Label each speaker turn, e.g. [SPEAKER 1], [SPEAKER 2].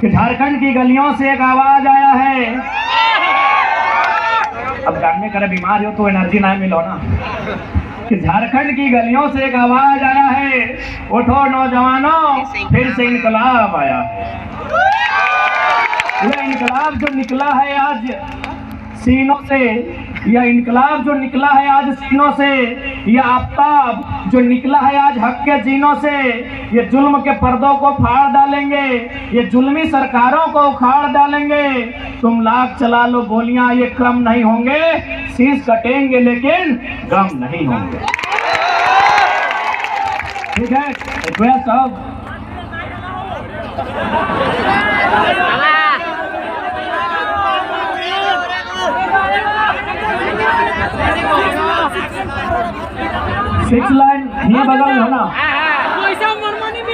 [SPEAKER 1] कि झारखंड की गलियों से एक आवाज आया है। अब जानने करे बीमार हो तो एनर्जी ना मिलो ना। कि झारखंड की गलियों से एक आवाज आया है, उठो नौजवानों फिर से इनकलाब आया है। यह इनकलाब जो निकला है आज सीनों से, यह इनकलाब जो निकला है आज सीनों से, यह आफताब जो निकला है आज हक के जीनों से, ये जुल्म के पर्दों को फाड़ डालेंगे, ये जुल्मी सरकारों को उखाड़ डालेंगे। तुम लाख चला लो गोलियां ये कम नहीं होंगे, शीश कटेंगे लेकिन गम नहीं होंगे। ठीक है, रिक्वेस्ट ऑफ सिक्स लाइन ये बगल है ना।